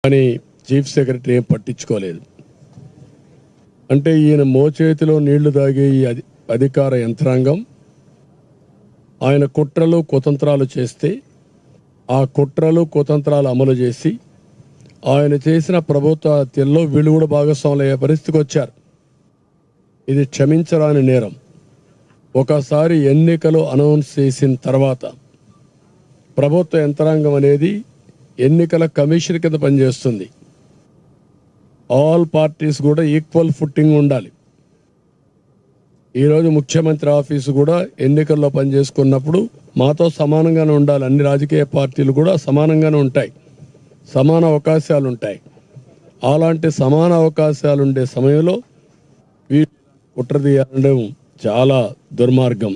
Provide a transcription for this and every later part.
కానీ chief secretary ఏం పట్టించుకోలేదు. అంటే ఈయన మోచేతిలో నీళ్లు తాగే ఈ అధికార యంత్రాంగం ఆయన కుట్రలు కుతంత్రాలు చేస్తే ఆ కుట్రలు కుతంత్రాలు అమలు చేసి ఆయన చేసిన ప్రభుత్వ హత్యల్లో వీళ్ళు కూడా భాగస్వాములు అయ్యే పరిస్థితికి వచ్చారు. ఇది క్షమించరాని నేరం. ఒకసారి ఎన్నికలు అనౌన్స్ చేసిన తర్వాత ప్రభుత్వ యంత్రాంగం అనేది ఎన్నికల కమిషన్ కింద పనిచేస్తుంది. ఆల్ పార్టీస్ కూడా ఈక్వల్ ఫుట్టింగ్ ఉండాలి. ఈరోజు ముఖ్యమంత్రి ఆఫీసు కూడా ఎన్నికల్లో పనిచేసుకున్నప్పుడు మాతో సమానంగానే ఉండాలి. అన్ని రాజకీయ పార్టీలు కూడా సమానంగానే ఉంటాయి, సమాన అవకాశాలు ఉంటాయి. అలాంటి సమాన అవకాశాలు ఉండే సమయంలో కుట్ర తీయడం చాలా దుర్మార్గం.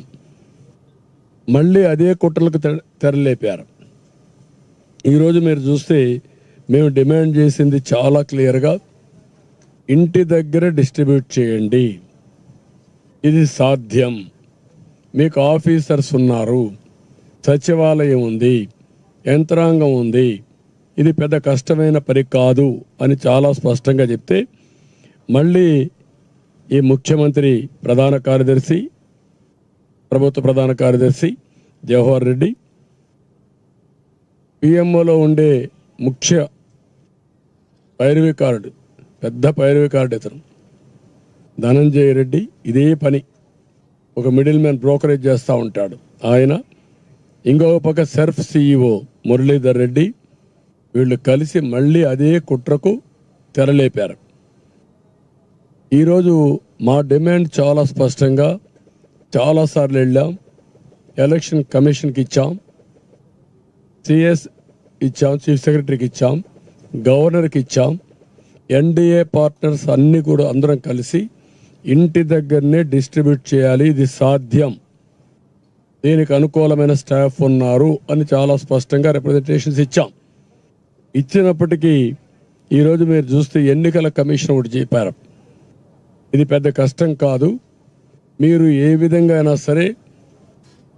మళ్ళీ అదే కుట్రలకు తెరలేపారు. ఈరోజు మీరు చూస్తే మేము డిమాండ్ చేసింది చాలా క్లియర్గా, ఇంటి దగ్గర డిస్ట్రిబ్యూట్ చేయండి. ఇది సాధ్యం. మీకు ఆఫీసర్స్ ఉన్నారు, సచివాలయం ఉంది, యంత్రాంగం ఉంది. ఇది పెద్ద కష్టమైన పని కాదు అని చాలా స్పష్టంగా చెప్తే మళ్ళీ ఈ ముఖ్యమంత్రి ప్రధాన కార్యదర్శి, ప్రభుత్వ ప్రధాన కార్యదర్శి జవహర్ రెడ్డి, పిఎంఓలో ఉండే ముఖ్య పైరవికారుడు, పెద్ద పైరవికారుడు ఇతను ధనంజయ రెడ్డి, ఇదే పని ఒక మిడిల్ మ్యాన్ బ్రోకరేజ్ చేస్తూ ఉంటాడు ఆయన. ఇంకొక పక్క సర్ఫ్ సిఇఓ మురళీధర్ రెడ్డి, వీళ్ళు కలిసి మళ్ళీ అదే కుట్రకు తెరలేపారు. ఈరోజు మా డిమాండ్ చాలా స్పష్టంగా చాలాసార్లు వెళ్ళాం, ఎలక్షన్ కమిషన్కి ఇచ్చాం, సిఎస్ ఇచ్చాం, చీఫ్ సెక్రటరీకి ఇచ్చాం, గవర్నర్కి ఇచ్చాం. ఎన్డీఏ పార్ట్నర్స్ అన్నీ కూడా అందరం కలిసి ఇంటి దగ్గరనే డిస్ట్రిబ్యూట్ చేయాలి, ఇది సాధ్యం, దీనికి అనుకూలమైన స్టాఫ్ ఉన్నారు అని చాలా స్పష్టంగా రిప్రజెంటేషన్స్ ఇచ్చాం. ఇచ్చినప్పటికీ ఈరోజు మీరు చూస్తే ఎన్నికల కమిషన్ ఒకటి చెప్పారు, ఇది పెద్ద కష్టం కాదు, మీరు ఏ విధంగా అయినా సరే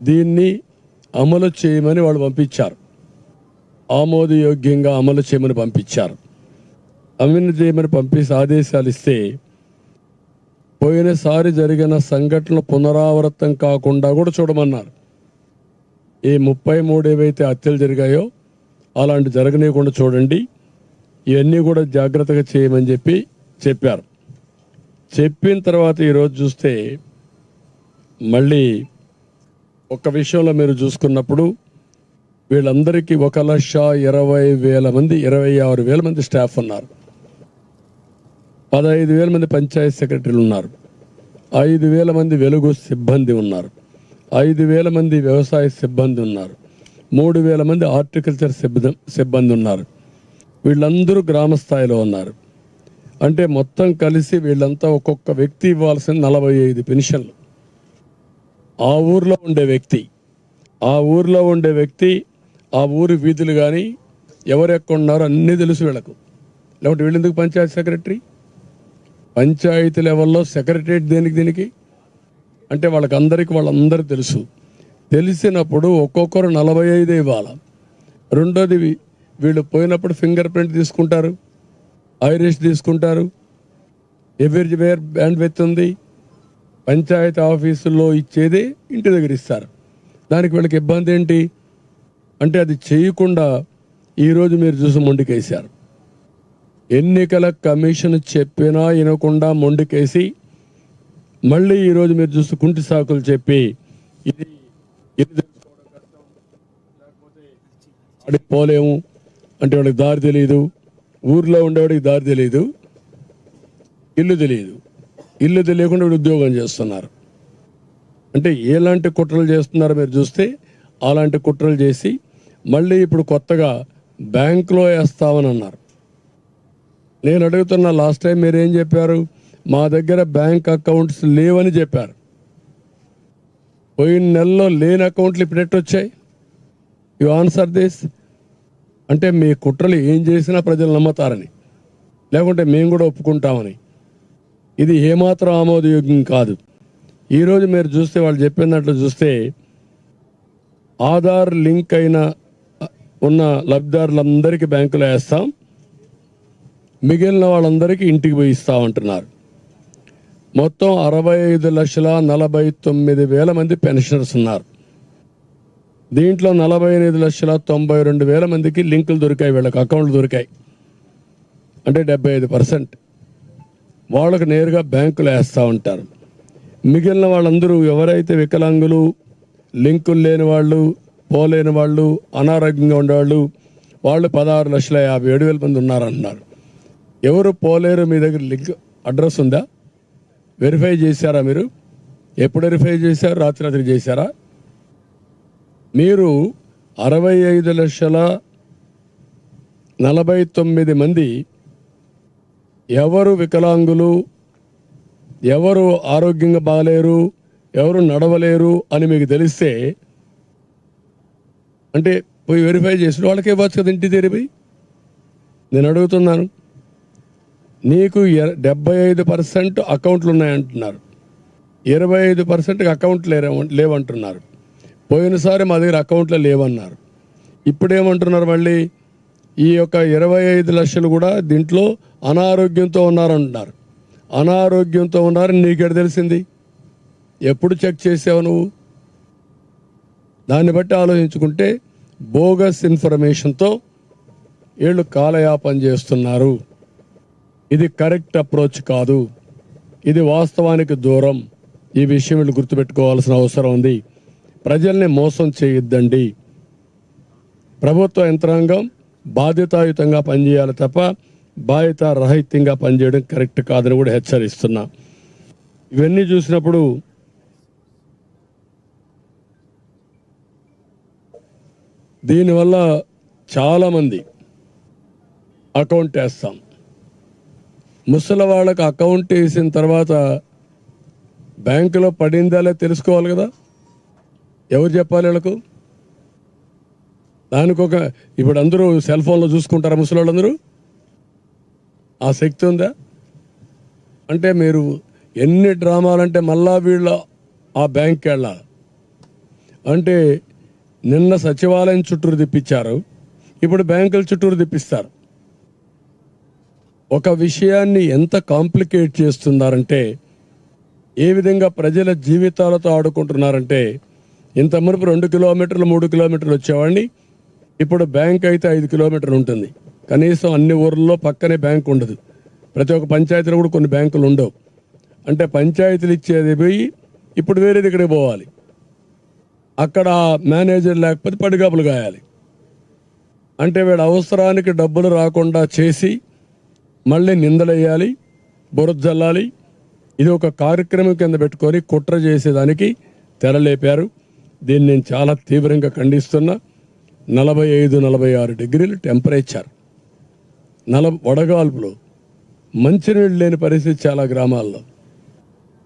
దీన్ని అమలు చేయమని వాళ్ళు పంపించారు. ఆమోదయోగ్యంగా అమలు చేయమని పంపించారు. అమలు చేయమని పంపించి ఆదేశాలు ఇస్తే పోయినసారి జరిగిన సంఘటనలు పునరావృతం కాకుండా కూడా చూడమన్నారు. ఈ 33 ఏవైతే హత్యలు జరిగాయో అలాంటి జరగనీయకుండా చూడండి, ఇవన్నీ కూడా జాగ్రత్తగా చేయమని చెప్పారు. చెప్పిన తర్వాత ఈరోజు చూస్తే మళ్ళీ ఒక విషయంలో మీరు చూసుకున్నప్పుడు వీళ్ళందరికీ 1,20,000 మంది, 26,000 మంది స్టాఫ్ ఉన్నారు, 15,000 మంది పంచాయతీ సెక్రటరీలు ఉన్నారు, 5,000 మంది వెలుగు సిబ్బంది ఉన్నారు, 5,000 మంది వ్యవసాయ సిబ్బంది ఉన్నారు, 3,000 మంది హార్టికల్చర్ సిబ్బంది ఉన్నారు. వీళ్ళందరూ గ్రామ స్థాయిలో ఉన్నారు. అంటే మొత్తం కలిసి వీళ్ళంతా ఒక్కొక్క వ్యక్తి ఇవ్వాల్సిన 45 పెన్షన్లు. ఆ ఊర్లో ఉండే వ్యక్తి ఆ ఊరి వీధులు కానీ ఎవరెక్కడ ఉన్నారో అన్నీ తెలుసు వీళ్ళకు. లేకపోతే వీళ్ళెందుకు పంచాయతీ సెక్రటరీ? పంచాయతీ లెవెల్లో సెక్రటరేట్ దీనికి అంటే వాళ్ళందరూ తెలుసు. తెలిసినప్పుడు ఒక్కొక్కరు 45 ఇవ్వాలి. రెండోది వీళ్ళు పోయినప్పుడు ఫింగర్ ప్రింట్ తీసుకుంటారు, ఐరిష్ తీసుకుంటారు, ఎవ్రీవేర్ బ్యాండ్ విత్ ఉంది. పంచాయతీ ఆఫీసుల్లో ఇచ్చేదే ఇంటి దగ్గర ఇస్తారు. దానికి వీళ్ళకి ఇబ్బంది ఏంటి అంటే అది చేయకుండా ఈరోజు మీరు చూసి మొండికేశారు. ఎన్నికల కమిషన్ చెప్పినా వినకుండా మొండికేసి మళ్ళీ ఈరోజు మీరు చూసి కుంటి సాకులు చెప్పి ఇది అడిగి పోలేము అంటే వాడికి దారి తెలియదు, ఊర్లో ఉండేవాడికి దారి తెలియదు, ఇల్లు తెలియకుండా వీడు ఉద్యోగం చేస్తున్నారు. అంటే ఎలాంటి కుట్రలు చేస్తున్నారో మీరు చూస్తే అలాంటి కుట్రలు చేసి మళ్ళీ ఇప్పుడు కొత్తగా బ్యాంకులో వేస్తామని అన్నారు. నేను అడుగుతున్నా, లాస్ట్ టైం మీరేం చెప్పారు? మా దగ్గర బ్యాంక్ అకౌంట్స్ లేవని చెప్పారు. పోయిన నెలలో లేని అకౌంట్లు ఇప్పుడు ఎట్టొచ్చాయి? You answer this. అంటే మీ కుట్రలు ఏం చేసినా ప్రజలు నమ్మతారని, లేకుంటే మేము కూడా ఒప్పుకుంటామని. ఇది ఏమాత్రం ఆమోదయోగ్యం కాదు. ఈరోజు మీరు చూస్తే వాళ్ళు చెప్పినట్లు చూస్తే ఆధార్ లింక్ అయిన ఉన్న లబ్ధిదారులందరికీ బ్యాంకులో వేస్తాం, మిగిలిన వాళ్ళందరికీ ఇంటికి పోయి ఇస్తామంటున్నారు. మొత్తం 65,49,000 మంది పెన్షనర్స్ ఉన్నారు. దీంట్లో 48,92,000 మందికి లింకులు దొరికాయి, వీళ్ళకి అకౌంట్లు దొరికాయి. అంటే 75% వాళ్ళకు నేరుగా బ్యాంకులు వేస్తూ ఉంటారు. మిగిలిన వాళ్ళందరూ ఎవరైతే వికలాంగులు, లింకులు లేని వాళ్ళు, పోలేని వాళ్ళు, అనారోగ్యంగా ఉండేవాళ్ళు, వాళ్ళు 16,57,000 మంది ఉన్నారంటున్నారు. ఎవరు పోలేరు? మీ దగ్గర లింక్ అడ్రస్ ఉందా? వెరిఫై చేశారా మీరు? ఎప్పుడు వెరిఫై చేశారు? రాత్రి చేశారా? మీరు 65,49,000 మంది ఎవరు వికలాంగులు, ఎవరు ఆరోగ్యంగా బాగలేరు, ఎవరు నడవలేరు అని మీకు తెలిస్తే అంటే పోయి వెరిఫై చేసిన వాళ్ళకే ఇవ్వచ్చు కదా ఇంటి తెరిపోయి. నేను అడుగుతున్నాను, నీకు 75% అకౌంట్లు ఉన్నాయంటున్నారు, 25% అకౌంట్లు లేవంటున్నారు. పోయినసారి మా దగ్గర అకౌంట్లో లేవన్నారు. ఇప్పుడేమంటున్నారు మళ్ళీ? ఈ యొక్క 25 లక్షలు కూడా దీంట్లో అనారోగ్యంతో ఉన్నారంటున్నారు. అనారోగ్యంతో ఉన్నారని నీకెడ తెలిసింది? ఎప్పుడు చెక్ చేసావు నువ్వు? దాన్ని బట్టి ఆలోచించుకుంటే బోగస్ ఇన్ఫర్మేషన్తో వీళ్ళు కాలయాపన చేస్తున్నారు. ఇది కరెక్ట్ అప్రోచ్ కాదు, ఇది వాస్తవానికి దూరం. ఈ విషయం వీళ్ళు గుర్తుపెట్టుకోవాల్సిన అవసరం ఉంది. ప్రజల్ని మోసం చేయొద్దండి. ప్రభుత్వ యంత్రాంగం బాధ్యతాయుతంగా పనిచేయాలి తప్ప బాధ్యత రహితంగా పనిచేయడం కరెక్ట్ కాదని కూడా హెచ్చరిస్తున్నా. ఇవన్నీ చూసినప్పుడు దీనివల్ల చాలామంది అకౌంట్ వేస్తాం. ముసలి వాళ్ళకు అకౌంట్ వేసిన తర్వాత బ్యాంకులో పడిందా లేదా తెలుసుకోవాలి కదా. ఎవరు చెప్పాలి వీళ్ళకు? దానికి ఇప్పుడు అందరూ సెల్ ఫోన్లో చూసుకుంటారా ముసలి వాళ్ళందరూ? ఆ శక్తి ఉందా? అంటే మీరు ఎన్ని డ్రామాలంటే మళ్ళా వీళ్ళ ఆ బ్యాంక్కి వెళ్ళాలి. అంటే నిన్న సచివాలయం చుట్టూరు తిప్పించారు, ఇప్పుడు బ్యాంకుల చుట్టూరు తిప్పిస్తారు. ఒక విషయాన్ని ఎంత కాంప్లికేట్ చేస్తున్నారంటే, ఏ విధంగా ప్రజల జీవితాలతో ఆడుకుంటున్నారంటే, ఇంత మునుపు 2 కిలోమీటర్లు 3 కిలోమీటర్లు వచ్చేవాడిని, ఇప్పుడు బ్యాంక్ అయితే 5 కిలోమీటర్లు ఉంటుంది. కనీసం అన్ని ఊర్లలో పక్కనే బ్యాంక్ ఉండదు. ప్రతి ఒక్క పంచాయతీలో కూడా కొన్ని బ్యాంకులు ఉండవు. అంటే పంచాయతీలు ఇచ్చేది పోయి ఇప్పుడు వేరే దగ్గరికి పోవాలి. అక్కడ మేనేజర్ లేకపోతే పడిగాపులు గాయాలి. అంటే వీళ్ళ అవసరానికి డబ్బులు రాకుండా చేసి మళ్ళీ నిందలేయాలి, బురద జల్లాలి. ఇది ఒక కార్యక్రమం కింద పెట్టుకొని కుట్ర చేసేదానికి తెరలేపారు. దీన్ని నేను చాలా తీవ్రంగా ఖండిస్తున్నా. 45-46 డిగ్రీలు టెంపరేచర్, వడగాల్పులు, మంచినీళ్ళు లేని పరిస్థితి చాలా గ్రామాల్లో.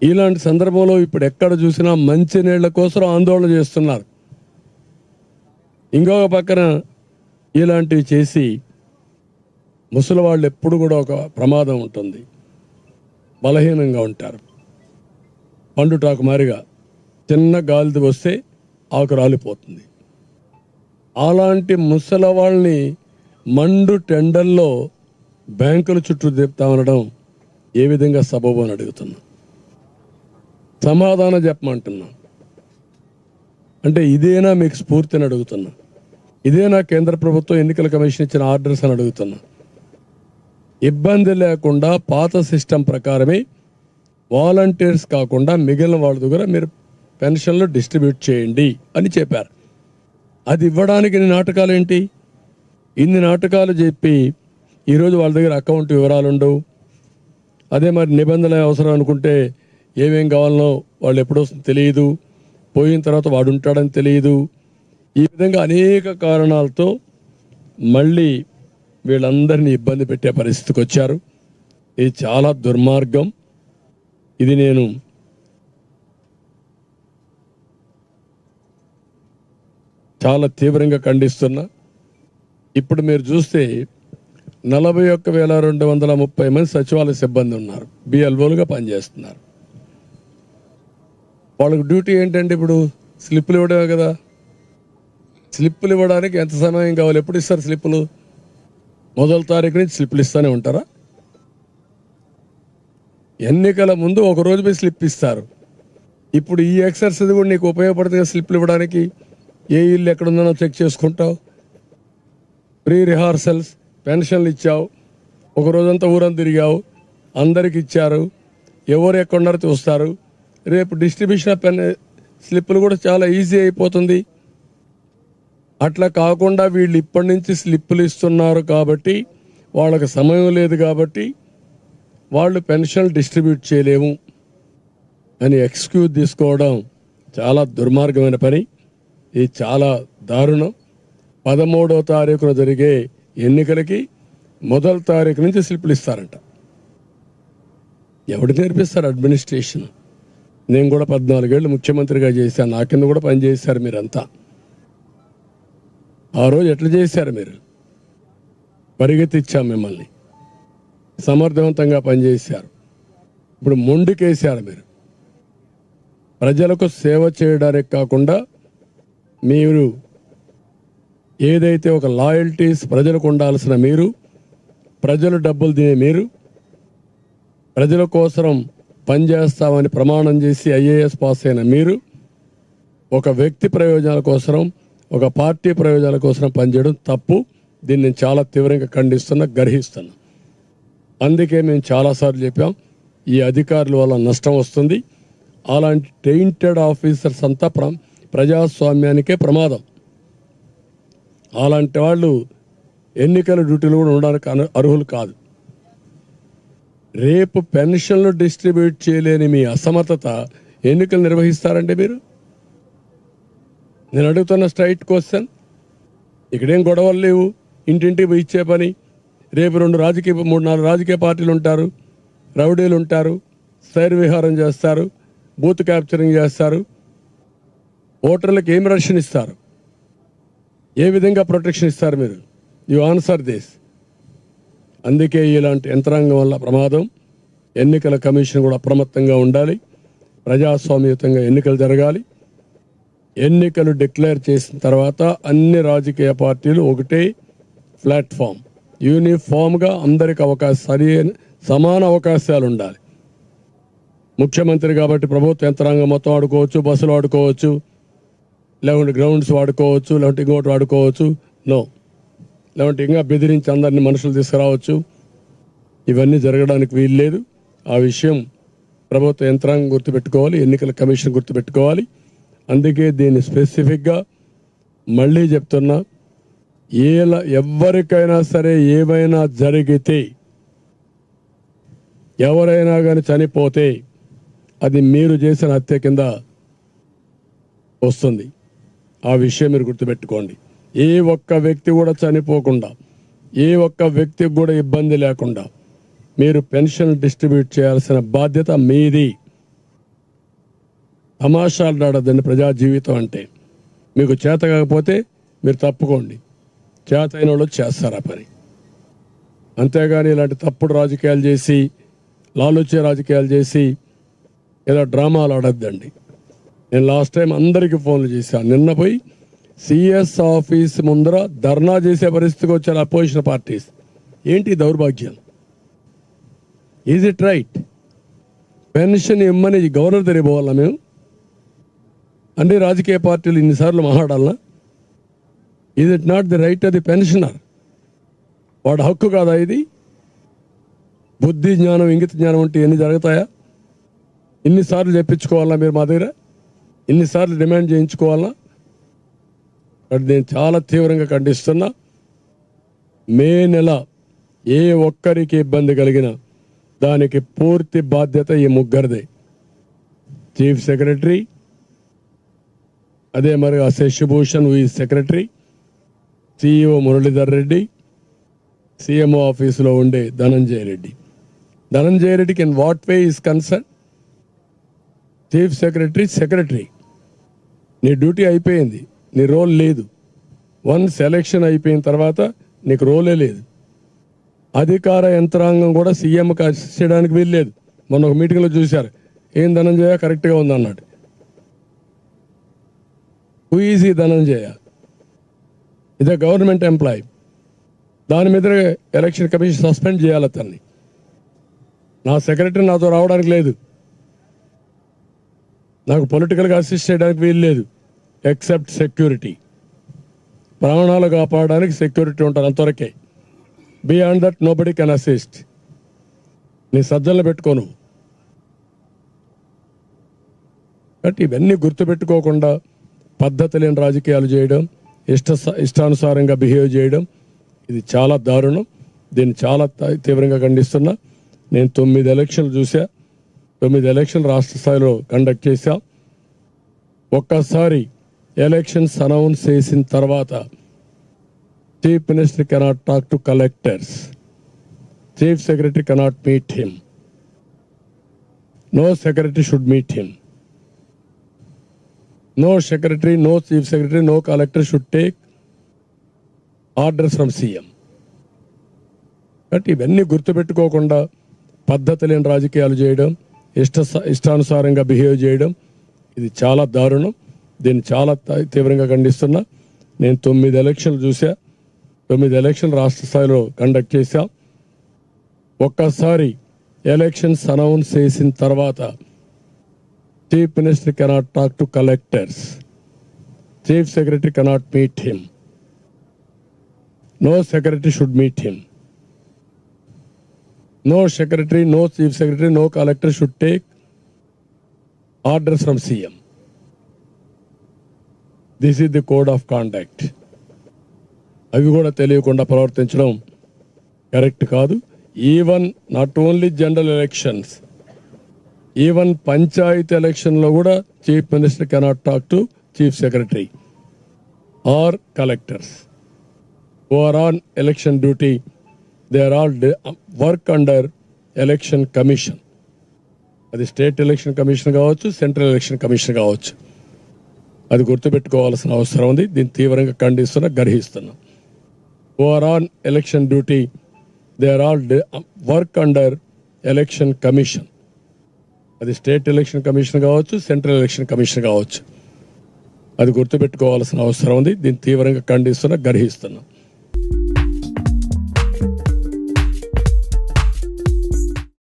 ఇలాంటి సందర్భంలో ఇప్పుడు ఎక్కడ చూసినా మంచినీళ్ల కోసం ఆందోళన చేస్తున్నారు. ఇంకొక పక్కన ఇలాంటివి చేసి ముసలి వాళ్ళు ఎప్పుడు కూడా ఒక ప్రమాదం ఉంటుంది, బలహీనంగా ఉంటారు. పండుటాకు మారిగా చిన్న గాలి వస్తే ఆకు రాలిపోతుంది. అలాంటి ముసలి వాళ్ళని మండు టెండల్లో బ్యాంకుల చుట్టూ తిప్పుతామనడం ఏ విధంగా సబబు అని అడుగుతున్నా. సమాధానం చెప్పమంటున్నా. అంటే ఇదేనా మీకు స్ఫూర్తిని అడుగుతున్నా. ఇదేనా కేంద్ర ప్రభుత్వం ఎన్నికల కమిషన్ ఇచ్చిన ఆర్డర్స్ అని అడుగుతున్నా. ఇబ్బంది లేకుండా పాత సిస్టమ్ ప్రకారమే వాలంటీర్స్ కాకుండా మిగిలిన వాళ్ళ దగ్గర మీరు పెన్షన్లు డిస్ట్రిబ్యూట్ చేయండి అని చెప్పారు. అది ఇవ్వడానికి ఇన్ని నాటకాలు ఏంటి? ఇన్ని నాటకాలు చెప్పి ఈరోజు వాళ్ళ దగ్గర అకౌంట్ వివరాలు ఉండవు. అదే మరి నిబంధనలు అవసరం అనుకుంటే ఏమేం కావాలనో వాళ్ళు ఎప్పుడో తెలియదు, పోయిన తర్వాత వాడు ఉంటాడని తెలియదు. ఈ విధంగా అనేక కారణాలతో మళ్ళీ వీళ్ళందరినీ ఇబ్బంది పెట్టే పరిస్థితికి వచ్చారు. ఇది చాలా దుర్మార్గం. ఇది నేను చాలా తీవ్రంగా ఖండిస్తున్నా. ఇప్పుడు మీరు చూస్తే 41,230 మంది సచివాలయ సిబ్బంది ఉన్నారు, బిఎల్ఓలుగా పనిచేస్తున్నారు. వాళ్ళకి డ్యూటీ ఏంటంటే ఇప్పుడు స్లిప్పులు ఇవ్వడమే కదా. స్లిప్పులు ఇవ్వడానికి ఎంత సమయం కావాలి? ఎప్పుడు ఇస్తారు స్లిప్పులు? మొదటి తారీఖు నుంచి స్లిప్పులు ఇస్తూనే ఉంటారా? ఎన్నికల ముందు ఒక రోజు పోయి స్లిప్ ఇస్తారు. ఇప్పుడు ఈ ఎక్సర్సైజ్ కూడా నీకు ఉపయోగపడుతుంది స్లిప్లు ఇవ్వడానికి. ఏ ఇల్లు ఎక్కడుందో చెక్ చేసుకుంటావు. ప్రీ రిహార్సల్స్, పెన్షన్లు ఇచ్చావు, ఒక రోజంతా ఊరంతా తిరిగావు, అందరికి ఇచ్చారు, ఎవరు ఎక్కడున్నారో చూస్తారు. రేపు డిస్ట్రిబ్యూషన్ ఆఫ్ స్లిప్పులు కూడా చాలా ఈజీ అయిపోతుంది. అట్లా కాకుండా వీళ్ళు ఇప్పటి నుంచి స్లిప్పులు ఇస్తున్నారు కాబట్టి, వాళ్ళకి సమయం లేదు కాబట్టి వాళ్ళు పెన్షన్లు డిస్ట్రిబ్యూట్ చేయలేము అని ఎక్స్క్యూజ్ తీసుకోవడం చాలా దుర్మార్గమైన పని. ఇది చాలా దారుణం. 13వ తారీఖున జరిగే ఎన్నికలకి 1వ తారీఖు నుంచి స్లిప్పులు ఇస్తారంట. ఎవడు నేర్పిస్తారు అడ్మినిస్ట్రేషన్? నేను కూడా 14 ఏళ్ళు ముఖ్యమంత్రిగా చేశాను. నా కింద కూడా పనిచేశారు మీరంతా. ఆ రోజు ఎట్లా చేశారు మీరు? పరిగెత్తిచ్చాం మిమ్మల్ని, సమర్థవంతంగా పనిచేశారు. ఇప్పుడు మొండికేశారు మీరు. ప్రజలకు సేవ చేయడానికి కాకుండా మీరు ఏదైతే ఒక లాయల్టీస్ ప్రజలకు ఉండాల్సిన మీరు, ప్రజలు డబ్బులు తినే మీరు, ప్రజల కోసం పనిచేస్తామని ప్రమాణం చేసి ఐఏఎస్ పాస్ అయిన మీరు, ఒక వ్యక్తి ప్రయోజనాల కోసం, ఒక పార్టీ ప్రయోజనాల కోసం పనిచేయడం తప్పు. దీన్ని నేను చాలా తీవ్రంగా ఖండిస్తున్నా, గర్హిస్తున్నా. అందుకే మేము చాలాసార్లు చెప్పాం, ఈ అధికారుల వల్ల నష్టం వస్తుంది. అలాంటి టెయింటెడ్ ఆఫీసర్స్ అంతా ప్రజాస్వామ్యానికే ప్రమాదం. అలాంటి వాళ్ళు ఎన్నికల డ్యూటీలు కూడా ఉండడానికి అర్హులు కాదు. రేపు పెన్షన్లు డిస్ట్రిబ్యూట్ చేయలేని మీ అసమర్థత ఎన్నికలు నిర్వహిస్తారంటే మీరు? నేను అడుగుతున్న స్ట్రైట్ క్వశ్చన్. ఇక్కడేం గొడవలు లేవు, ఇంటింటికి పోయి ఇచ్చే పని. రేపు 3-4 రాజకీయ పార్టీలు ఉంటారు, రౌడీలు ఉంటారు, సైర్ విహారం చేస్తారు, బూత్ క్యాప్చరింగ్ చేస్తారు. ఓటర్లకు ఏం రక్షణ ఇస్తారు? ఏ విధంగా ప్రొటెక్షన్ ఇస్తారు మీరు? You answer this. అందుకే ఇలాంటి యంత్రాంగం వల్ల ప్రమాదం. ఎన్నికల కమిషన్ కూడా అప్రమత్తంగా ఉండాలి. ప్రజాస్వామ్యయుతంగా ఎన్నికలు జరగాలి. ఎన్నికలు డిక్లేర్ చేసిన తర్వాత అన్ని రాజకీయ పార్టీలు ఒకటే ప్లాట్ఫామ్, యూనిఫామ్గా అందరికి సమాన అవకాశాలు ఉండాలి. ముఖ్యమంత్రి కాబట్టి ప్రభుత్వ యంత్రాంగం మొత్తం వాడుకోవచ్చు, బస్సులు వాడుకోవచ్చు, లేకుంటే గ్రౌండ్స్ వాడుకోవచ్చు, లేకుంటే ఇంకోటి వాడుకోవచ్చు. నో, లేకుంటే ఇంకా బెదిరించి అందరినీ మనుషులు తీసుకురావచ్చు. ఇవన్నీ జరగడానికి వీల్లేదు. ఆ విషయం ప్రభుత్వ యంత్రాంగం గుర్తుపెట్టుకోవాలి, ఎన్నికల కమిషన్ గుర్తుపెట్టుకోవాలి. అందుకే దీన్ని స్పెసిఫిక్గా మళ్ళీ చెప్తున్నా, ఎవరికైనా సరే ఏమైనా జరిగితే, ఎవరైనా కానీ చనిపోతే అది మీరు చేసిన హత్య కింద వస్తుంది. ఆ విషయం మీరు గుర్తుపెట్టుకోండి. ఏ ఒక్క వ్యక్తి కూడా చనిపోకుండా, ఏ ఒక్క వ్యక్తికి కూడా ఇబ్బంది లేకుండా మీరు పెన్షన్ డిస్ట్రిబ్యూట్ చేయాల్సిన బాధ్యత మీది. తమాషాలు ఆడద్దండి ప్రజా జీవితం అంటే. మీకు చేత కాకపోతే మీరు తప్పుకోండి, చేత అయిన వాళ్ళు చేస్తారు ఆ పని. అంతేగాని ఇలాంటి తప్పుడు రాజకీయాలు చేసి, లాలుచే రాజకీయాలు చేసి ఏదో డ్రామాలు ఆడద్దండి. నేను లాస్ట్ టైం అందరికీ ఫోన్లు చేశాను. నిన్న పోయి సిఎస్ ఆఫీస్ ముందర ధర్నా చేసే పరిస్థితికి వచ్చారు అపోజిషన్ పార్టీస్. ఏంటి దౌర్భాగ్యం? Is it right? పెన్షన్ ఇమ్మని గవర్నర్ తెలియబోవాలా మేము? అన్ని రాజకీయ పార్టీలు ఇన్నిసార్లు మాట్లాడాలనా? Is it not the right of the pensioner? వాడు హక్కు కాదా ఇది? బుద్ధి జ్ఞానం, ఇంగిత జ్ఞానం అంటే ఎన్ని జరుగుతాయా? ఇన్నిసార్లు చెప్పించుకోవాలా మీరు మా దగ్గర? ఇన్నిసార్లు డిమాండ్ చేయించుకోవాలా? నేను చాలా తీవ్రంగా ఖండిస్తున్నా. మే నెల ఏ ఒక్కరికి ఇబ్బంది కలిగినా దానికి పూర్తి బాధ్యత ఈ ముగ్గురిదే. చీఫ్ సెక్రటరీ, అదే మరి Shashibhushan who is secretary, CEO Muralidhar Reddy, CMO ఆఫీసులో ఉండే ధనంజయ రెడ్డి. ధనంజయ రెడ్డికి in what way is concern? Chief secretary నీ డ్యూటీ అయిపోయింది, నీ రోల్ లేదు. వన్స్ ఎలక్షన్ అయిపోయిన తర్వాత నీకు రోలే లేదు. అధికార యంత్రాంగం కూడా సీఎంకి అసిస్ట్ చేయడానికి వీల్లేదు. మొన్న ఒక మీటింగ్లో చూశారు, ఏం ధనంజయ కరెక్ట్గా ఉంది అన్నాడు. హూ ఈజ్ ఈ ధనంజయ? ఇదే గవర్నమెంట్ ఎంప్లాయీ. దాని మీద ఎలక్షన్ కమిషన్ సస్పెండ్ చేయాలి అతన్ని. నా సెక్రటరీ నాతో రావడానికి లేదు, నాకు పొలిటికల్గా అసిస్ట్ చేయడానికి వీలు లేదు, ఎక్సెప్ట్ సెక్యూరిటీ. ప్రాణాలు కాపాడడానికి సెక్యూరిటీ ఉంటారు అంతవరకే. Beyond that nobody can assist. నీ సజ్జలను పెట్టుకోను. కాబట్టి ఇవన్నీ గుర్తుపెట్టుకోకుండా పద్ధతి లేని రాజకీయాలు చేయడం, ఇష్టానుసారంగా బిహేవ్ చేయడం, ఇది చాలా దారుణం. దీన్ని చాలా తీవ్రంగా ఖండిస్తున్నా. నేను 9 ఎలక్షన్లు చూసా, 9 ఎలక్షన్లు రాష్ట్ర స్థాయిలో కండక్ట్ చేశా. ఒక్కసారి ఎలక్షన్స్ అనౌన్స్ చేసిన తర్వాత chief minister cannot talk to collectors, chief secretary cannot meet him, no secretary should meet him, no secretary, no chief secretary, no collector should take orders from CM. కాబట్టి ఇవన్నీ గుర్తుపెట్టుకోకుండా పద్ధతి లేని రాజకీయాలు చేయడం, ఇష్టానుసారంగా బిహేవ్ చేయడం, ఇది చాలా దారుణం. దీన్ని చాలా తీవ్రంగా ఖండిస్తున్నా. నేను 9 ఎలక్షన్లు చూసా, 9 ఎలక్షన్లు రాష్ట్ర స్థాయిలో కండక్ట్ చేశా. ఒక్కసారి ఎలక్షన్స్ అనౌన్స్ చేసిన తర్వాత chief minister cannot talk to collectors, chief secretary cannot meet him, no secretary should meet him, no secretary, no chief secretary, no collector should take orders from CM. This is the code of conduct. అవి కూడా తెలియకుండా ప్రవర్తించడం correct కాదు. Even not only general elections, even panchayat ఎలక్షన్లో కూడా chief minister cannot talk to chief secretary or collectors who are on election duty. They are all work under election commission. అది state election commission కావచ్చు, central election commission కావచ్చు. అది గుర్తుపెట్టుకోవాల్సిన అవసరం ఉంది. దీన్ని తీవ్రంగా ఖండిస్తున్నా, గర్హిస్తున్నా. who are on election duty, they are all work under election commission. అది స్టేట్ ఎలక్షన్ కమిషన్ కావచ్చు, సెంట్రల్ ఎలక్షన్ కమిషన్ కావచ్చు. అది గుర్తుపెట్టుకోవాల్సిన అవసరం ఉంది. దీన్ని తీవ్రంగా ఖండిస్తున్నా, గర్హిస్తున్నా.